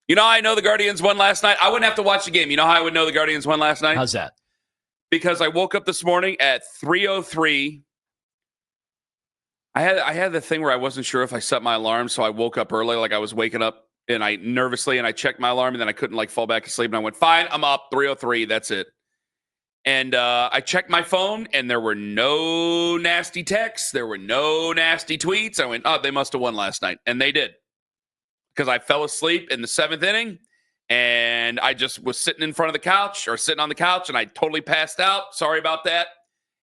You know how I know the Guardians won last night? I wouldn't have to watch the game. You know how I would know the Guardians won last night? How's that? Because I woke up this morning at 3:03. I had the thing where I wasn't sure if I set my alarm, so I woke up early, like I was waking up and I nervously, and I checked my alarm, and then I couldn't like fall back asleep, and I went, fine, I'm up, 3:03, that's it. And I checked my phone, and there were no nasty texts, there were no nasty tweets. I went, oh, they must have won last night, and they did, because I fell asleep in the 7th inning, and I just was sitting in front of the couch, or sitting on the couch, and I totally passed out. Sorry about that.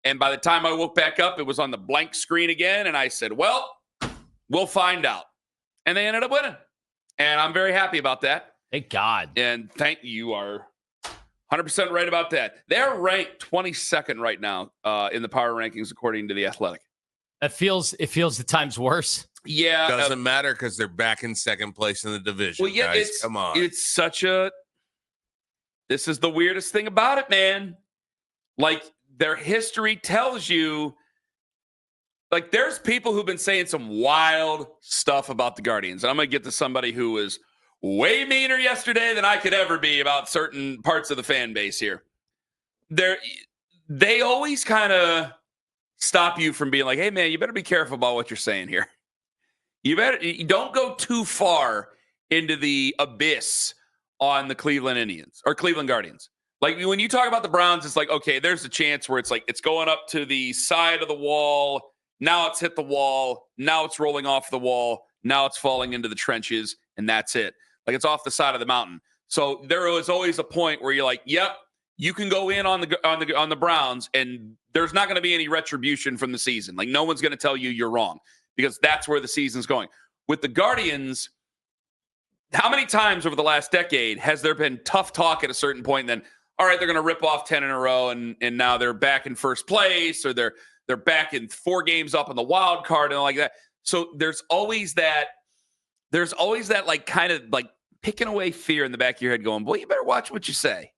And by the time I woke back up, it was on the blank screen again. And I said, well, we'll find out. And they ended up winning. And I'm very happy about that. Thank God. And you are 100% right about that. They're ranked 22nd right now in the power rankings, according to The Athletic. It feels the times worse. Yeah. Doesn't matter because they're back in second place in the division. Well, yeah, guys. Come on. This is the weirdest thing about it, man. Like, their history tells you, like, there's people who've been saying some wild stuff about the Guardians. And I'm going to get to somebody who was way meaner yesterday than I could ever be about certain parts of the fan base here. They always kind of stop you from being like, hey, man, you better be careful about what you're saying here. You don't go too far into the abyss on the Cleveland Indians or Cleveland Guardians. Like, when you talk about the Browns, it's like, okay, there's a chance where it's like it's going up to the side of the wall. Now it's hit the wall. Now it's rolling off the wall. Now it's falling into the trenches, and that's it. Like, it's off the side of the mountain. So there was always a point where you're like, yep, you can go in on the Browns, and there's not going to be any retribution from the season. Like, no one's going to tell you you're wrong because that's where the season's going. With the Guardians, how many times over the last decade has there been tough talk at a certain point and then, all right, they're going to rip off 10 in a row, and now they're back in first place, or they're back in 4 games up on the wild card and all like that. So there's always that like kind of like picking away fear in the back of your head going, boy, you better watch what you say.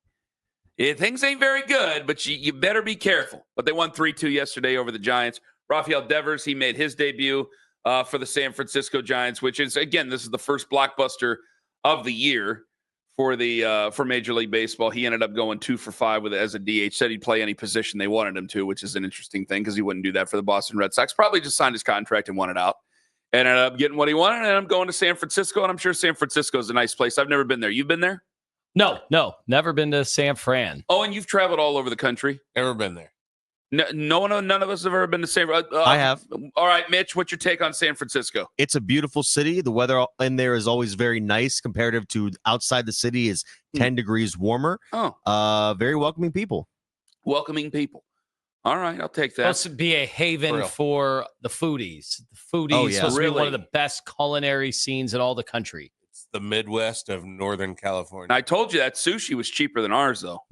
Things ain't very good, but you better be careful. But they won 3-2 yesterday over the Giants. Rafael Devers, he made his debut for the San Francisco Giants, which is, again, this is the first blockbuster of the year for Major League Baseball. He ended up going 2 for 5 with it as a DH. Said he'd play any position they wanted him to, which is an interesting thing because he wouldn't do that for the Boston Red Sox. Probably just signed his contract and wanted out. And ended up getting what he wanted, and I'm going to San Francisco, and I'm sure San Francisco is a nice place. I've never been there. You've been there? No, never been to San Fran. Oh, and you've traveled all over the country? Never been there. None of us have ever been to San Francisco. I have. All right, Mitch, what's your take on San Francisco? It's a beautiful city. The weather in there is always very nice comparative to outside the city is 10 degrees warmer. Oh. Very welcoming people. Welcoming people. All right, I'll take that. Supposed to be a haven for the foodies. The foodies supposed to be one of the best culinary scenes in all the country. It's the Midwest of Northern California. I told you that sushi was cheaper than ours, though.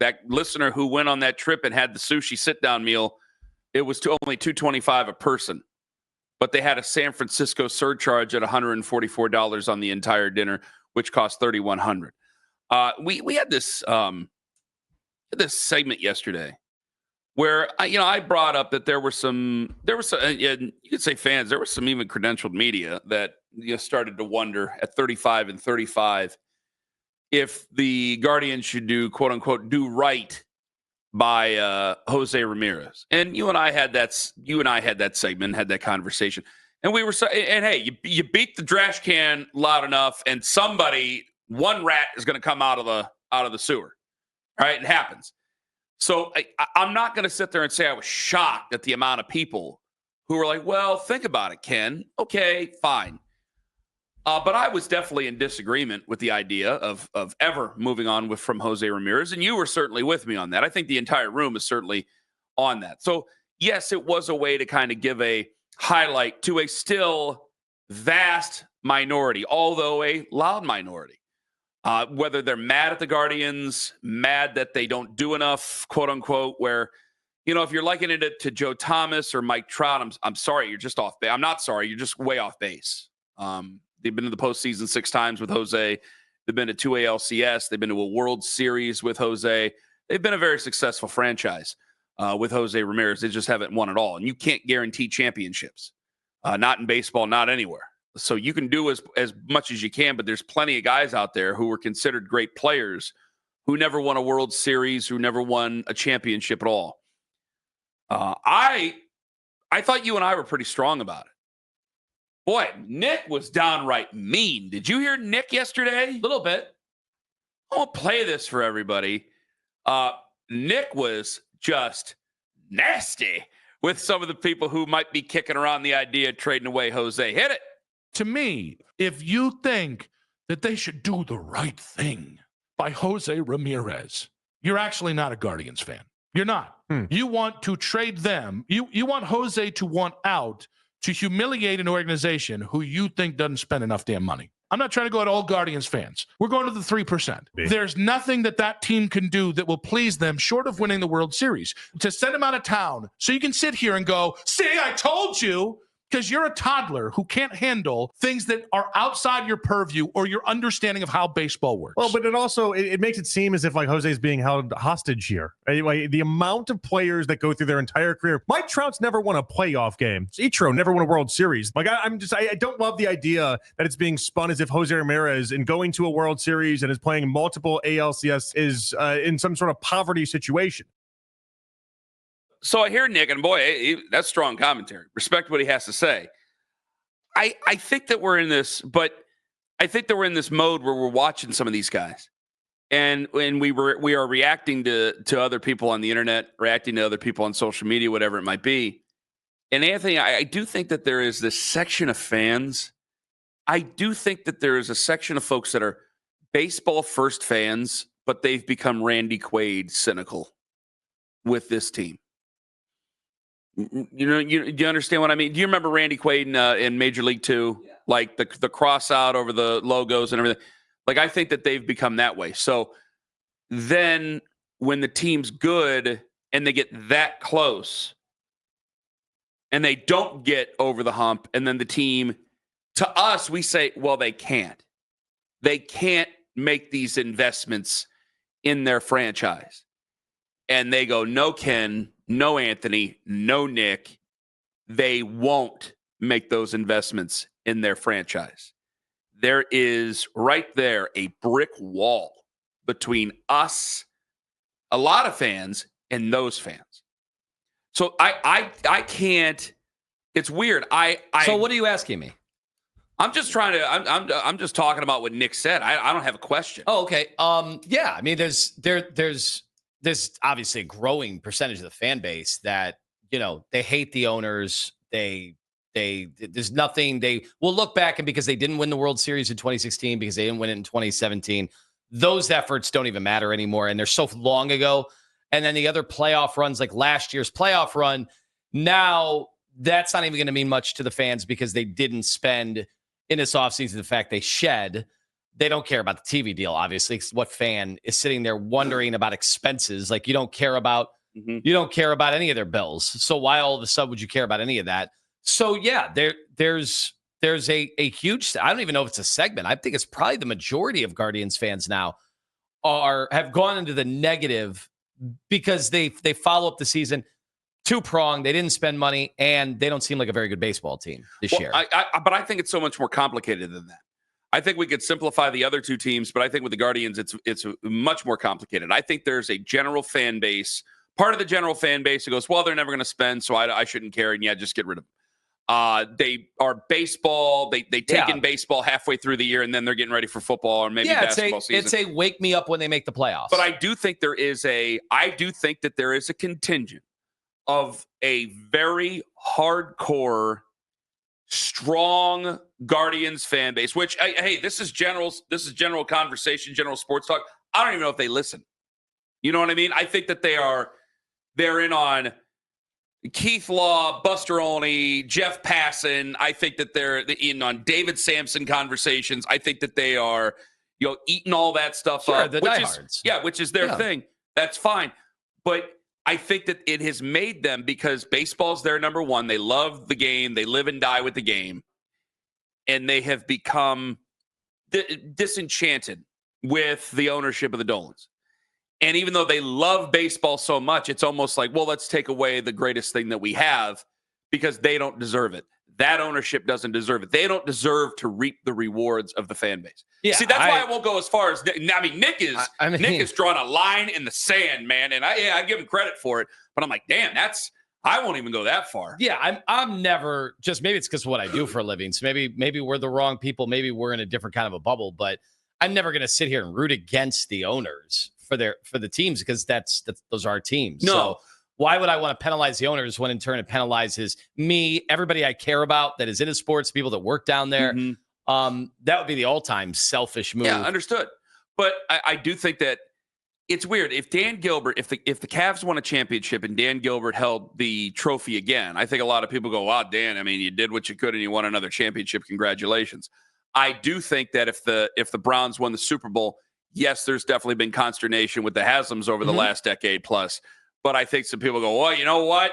That listener who went on that trip and had the sushi sit-down meal, it was only $225 a person. But they had a San Francisco surcharge at $144 on the entire dinner, which cost $3,100. We had this segment yesterday where I brought up that there were some you could say fans, there was some even credentialed media that started to wonder at 35 and 35 if the Guardians should do, quote unquote, do right by Jose Ramirez. And you and I had that segment, had that conversation. And we were hey, you beat the trash can loud enough, and one rat is going to come out of the sewer. All right, it happens. So I'm not going to sit there and say I was shocked at the amount of people who were like, well, think about it, Ken. Okay, fine. But I was definitely in disagreement with the idea of ever moving on from Jose Ramirez. And you were certainly with me on that. I think the entire room is certainly on that. So, yes, it was a way to kind of give a highlight to a still vast minority, although a loud minority. Whether they're mad at the Guardians, mad that they don't do enough, quote unquote, where, if you're likening it to Joe Thomas or Mike Trout, I'm sorry, you're just off base. I'm not sorry, you're just way off base. They've been to the postseason 6 times with Jose. They've been to 2 ALCS. They've been to a World Series with Jose. They've been a very successful franchise with Jose Ramirez. They just haven't won it all. And you can't guarantee championships, not in baseball, not anywhere. So you can do as much as you can, but there's plenty of guys out there who were considered great players who never won a World Series, who never won a championship at all. I thought you and I were pretty strong about it. Boy, Nick was downright mean. Did you hear Nick yesterday? A little bit. I'll play this for everybody. Nick was just nasty with some of the people who might be kicking around the idea of trading away Jose. Hit it. To me, if you think that they should do the right thing by Jose Ramirez, you're actually not a Guardians fan. You're not. You want to trade them. You want Jose to want out to humiliate an organization who you think doesn't spend enough damn money. I'm not trying to go at all Guardians fans. We're going to the 3%. There's nothing that team can do that will please them short of winning the World Series. To send them out of town so you can sit here and go, see, I told you, because you're a toddler who can't handle things that are outside your purview or your understanding of how baseball works. Well, but it also it makes it seem as if like Jose's being held hostage here. Anyway, the amount of players that go through their entire career. Mike Trout's never won a playoff game. Ichiro never won a World Series. Like I don't love the idea that it's being spun as if Jose Ramirez in going to a World Series and is playing multiple ALCS is in some sort of poverty situation. So I hear Nick, and boy, that's strong commentary. Respect what he has to say. I think that we're in this, but I think that we're in this mode where we're watching some of these guys, and we are reacting to other people on the internet, reacting to other people on social media, whatever it might be. And Anthony, I do think that there is this section of fans. I do think that there is a section of folks that are baseball first fans, but they've become Randy Quaid cynical with this team. You know, do you understand what I mean? Do you remember Randy Quaid in Major League Two? Yeah. Like the cross out over the logos and everything. Like, I think that they've become that way. So then when the team's good and they get that close and they don't get over the hump, and then the team, to us, we say, well, they can't. They can't make these investments in their franchise. And they go, no, Ken, no, Anthony, no, Nick. They won't make those investments in their franchise. There is right there a brick wall between us, a lot of fans, and those fans. So I can't. It's weird. So what are you asking me? I'm just trying to. I'm just talking about what Nick said. I don't have a question. Oh, okay. Yeah. I mean, there's obviously a growing percentage of the fan base that, you know, they hate the owners. There's nothing. They will look back, and because they didn't win the World Series in 2016, because they didn't win it in 2017, those efforts don't even matter anymore. And they're so long ago. And then the other playoff runs, like last year's playoff run, now that's not even going to mean much to the fans because they didn't spend in this offseason the fact they shed. They don't care about the TV deal, obviously. What fan is sitting there wondering about expenses? Like, you don't care about any of their bills. So why all of a sudden would you care about any of that? So yeah, there's a huge. I don't even know if it's a segment. I think it's probably the majority of Guardians fans now have gone into the negative because they follow up the season two-pronged. They didn't spend money, and they don't seem like a very good baseball team this year. But I think it's so much more complicated than that. I think we could simplify the other two teams, but I think with the Guardians, it's much more complicated. I think there's a general fan base, part of the general fan base that goes, well, they're never going to spend, so I shouldn't care, and yeah, just get rid of them. They are baseball. They take in baseball halfway through the year, and then they're getting ready for football or maybe basketball season. It's a wake me up when they make the playoffs. But I do think that there is a contingent of a very hardcore, strong Guardians fan base, which, hey, this is general conversation, general sports talk. I don't even know if they listen. You know what I mean? I think that they're in on Keith Law, Buster Olney, Jeff Passan. I think that they're in on David Sampson conversations. I think that they are, eating all that stuff up. The diehards. Which is their thing. That's fine. But I think that it has made them, because baseball's their number one. They love the game. They live and die with the game. And they have become disenchanted with the ownership of the Dolans. And even though they love baseball so much, it's almost like, well, let's take away the greatest thing that we have because they don't deserve it. that ownership doesn't deserve it. They don't deserve to reap the rewards of the fan base. Yeah, See, that's why I won't go as far as Nick is. Nick is drawing a line in the sand, man, and I give him credit for it. But I'm like, damn, I won't even go that far. Yeah, I'm never just maybe it's because of what I do for a living. So maybe we're the wrong people. Maybe we're in a different kind of a bubble. But I'm never going to sit here and root against the owners for the teams because those are our teams. No. So why would I want to penalize the owners when in turn it penalizes me, everybody I care about that is into sports, people that work down there? Mm-hmm. That would be the all-time selfish move. Yeah, understood. But I do think that it's weird. If Dan Gilbert, if the Cavs won a championship and Dan Gilbert held the trophy again, I think a lot of people go, wow, Dan, I mean, you did what you could and you won another championship. Congratulations. I do think that if the Browns won the Super Bowl, yes, there's definitely been consternation with the Haslam's over the last decade plus. But I think some people go, well, you know what?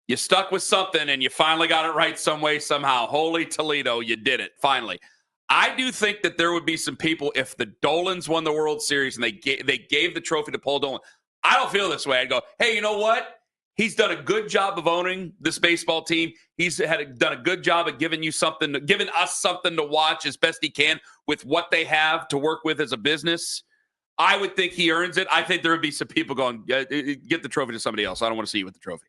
You stuck with something and you finally got it right some way, somehow. Holy Toledo, you did it, finally. I do think that there would be some people, if the Dolans won the World Series and they gave the trophy to Paul Dolan, I don't feel this way. I'd go, hey, you know what? He's done a good job of owning this baseball team. He's done a good job of giving us something to watch as best he can with what they have to work with as a business. I would think he earns it. I think there would be some people going, get the trophy to somebody else. I don't want to see you with the trophy.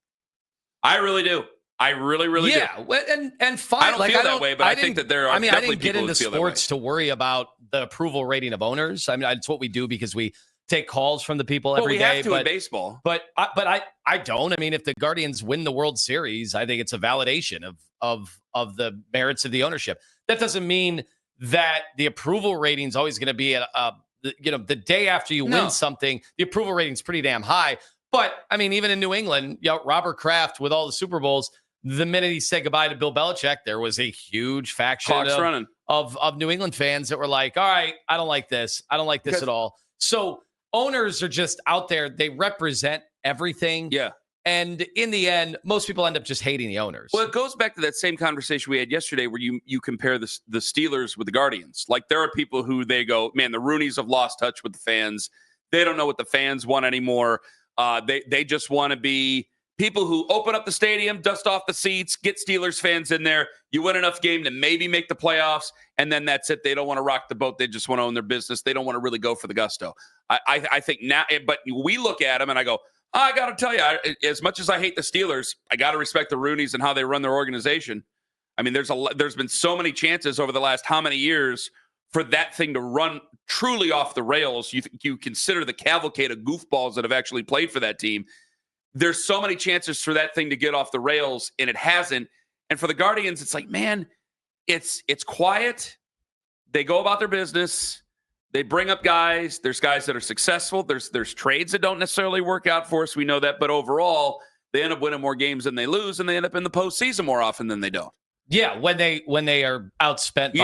I really do. I really, really do. Yeah, and fine. I don't feel that way, but I think that there are definitely I didn't get people into who feel that way. sports to worry about the approval rating of owners. I mean, it's what we do because we take calls from the people every day. We have to in baseball. But I don't. I mean, if the Guardians win the World Series, I think it's a validation of the merits of the ownership. That doesn't mean that the approval rating is always going to be the day after you win something, the approval rating is pretty damn high. But I mean, even in New England, Robert Kraft with all the Super Bowls, the minute he said goodbye to Bill Belichick, there was a huge faction of New England fans that were like, all right, I don't like this. I don't like this at all. So owners are just out there. They represent everything. Yeah. And in the end, most people end up just hating the owners. Well, it goes back to that same conversation we had yesterday where you compare the Steelers with the Guardians. Like there are people who they go, man, the Rooneys have lost touch with the fans. They don't know what the fans want anymore. They just want to be people who open up the stadium, dust off the seats, get Steelers fans in there. You win enough game to maybe make the playoffs, and then that's it. They don't want to rock the boat. They just want to own their business. They don't want to really go for the gusto. I think now, but we look at them and I go, I got to tell you, as much as I hate the Steelers, I got to respect the Rooneys and how they run their organization. I mean, there's been so many chances over the last how many years for that thing to run truly off the rails. You consider the cavalcade of goofballs that have actually played for that team. There's so many chances for that thing to get off the rails, and it hasn't. And for the Guardians, it's like, man, it's quiet. They go about their business. They bring up guys. There's guys that are successful. There's trades that don't necessarily work out for us. We know that. But overall, they end up winning more games than they lose, and they end up in the postseason more often than they don't. Yeah, when they are outspent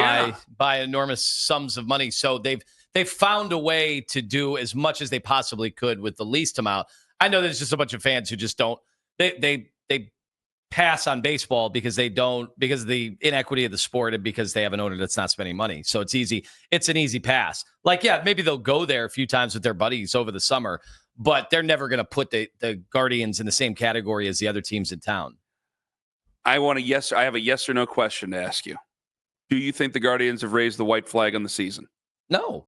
by enormous sums of money. So they've found a way to do as much as they possibly could with the least amount. I know there's just a bunch of fans who just don't they pass on baseball because of the inequity of the sport and because they have an owner that's not spending money. So it's an easy pass. Like, yeah, maybe they'll go there a few times with their buddies over the summer, but they're never going to put the Guardians in the same category as the other teams in town. I have a yes or no question to ask you. Do you think the Guardians have raised the white flag on the season? No.